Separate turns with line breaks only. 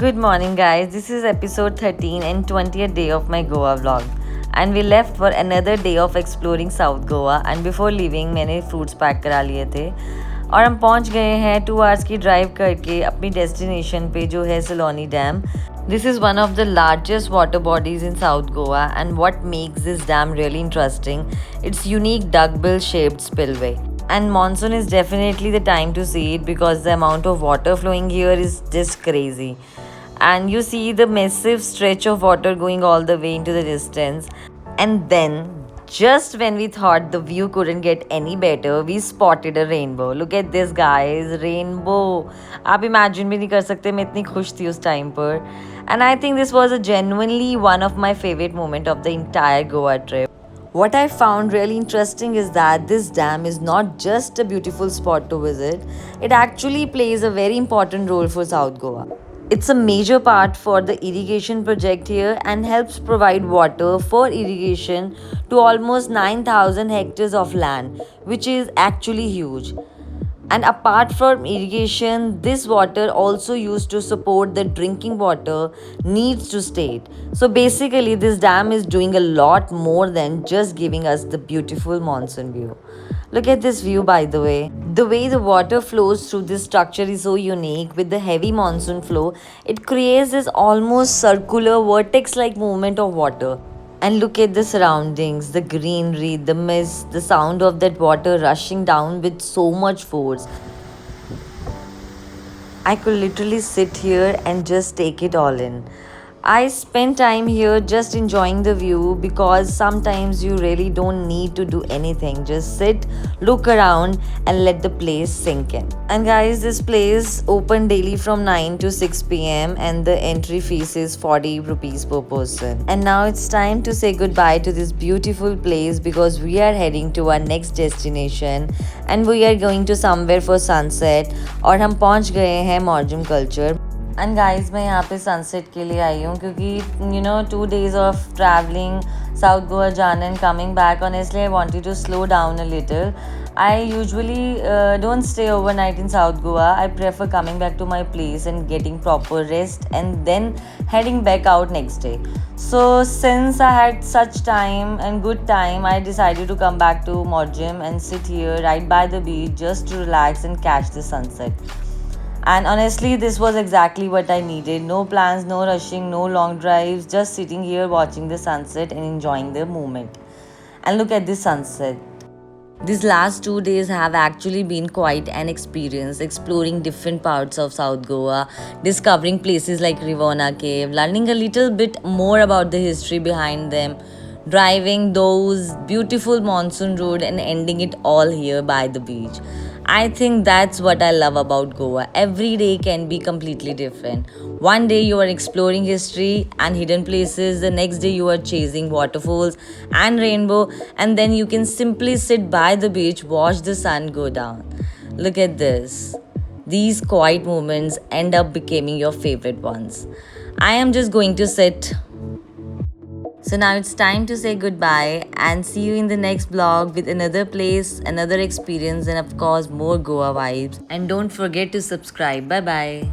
Good morning, guys. This is episode 13 and 20th day of my Goa vlog. And we left for another day of exploring South Goa. And before leaving, मैंने fruits pack करा लिए थे और हम पहुंच गए हैं 2 hours की ड्राइव करके अपनी डेस्टिनेशन पे जो है सलोनी dam. This is one of the largest water bodies in South Goa, and what makes this dam really interesting, its unique duckbill shaped spillway. And monsoon is definitely the time to see it because the amount of water flowing here is just crazy. And you see the massive stretch of water going all the way into the distance. And then, just when we thought the view couldn't get any better, we spotted a rainbow. Look at this, guys, rainbow. आप imagine भी नहीं कर सकते मैं इतनी खुश थी उस time पर. And I think this was a genuinely one of my favorite moment of the entire Goa trip. What I found really interesting is that this dam is not just a beautiful spot to visit, it actually plays a very important role for South Goa. It's a major part for the irrigation project here and helps provide water for irrigation to almost 9,000 hectares of land, which is actually huge. And apart from irrigation, this water also used to support the drinking water needs to state. So basically, this dam is doing a lot more than just giving us the beautiful monsoon view. Look at this view, by the way. The way the water flows through this structure is so unique. With the heavy monsoon flow, it creates this almost circular vortex like movement of water. And look at the surroundings, the greenery, the mist, the sound of that water rushing down with so much force. I could literally sit here and just take it all in. I spend time here just enjoying the view because sometimes you really don't need to do anything. Just sit, look around, and let the place sink in. And guys, this place open daily from 9 to 6 pm and the entry fees is 40 rupees per person. And now it's time to say goodbye to this beautiful place because we are heading to our next destination and we are going to somewhere for sunset और हम पहुंच गए हैं मॉर्जम culture. And guys मैं यहाँ पे sunset के लिए आई हूँ क्योंकि 2 days of travelling south Goa जाने and coming back honestly I wanted to slow down a little. I usually don't stay overnight in South Goa. I prefer coming back to my place and getting proper rest and then heading back out next day. So since I had such time and good time, I decided to come back to Morjim and sit here right by the beach just to relax and catch the sunset. And honestly, this was exactly what I needed. No plans, no rushing, no long drives, just sitting here watching the sunset and enjoying the moment. And look at this sunset. These last 2 days have actually been quite an experience, exploring different parts of South Goa, discovering places like Rivona Cave, learning a little bit more about the history behind them, driving those beautiful monsoon road and ending it all here by the beach. I think that's what I love about Goa. Every day can be completely different. One day you are exploring history and hidden places, the next day you are chasing waterfalls and rainbow, and then you can simply sit by the beach, watch the sun go down. Look at this. These quiet moments end up becoming your favorite ones. I am just going to sit. So now it's time to say goodbye and see you in the next vlog with another place, another experience, and of course more Goa vibes. And don't forget to subscribe. Bye bye.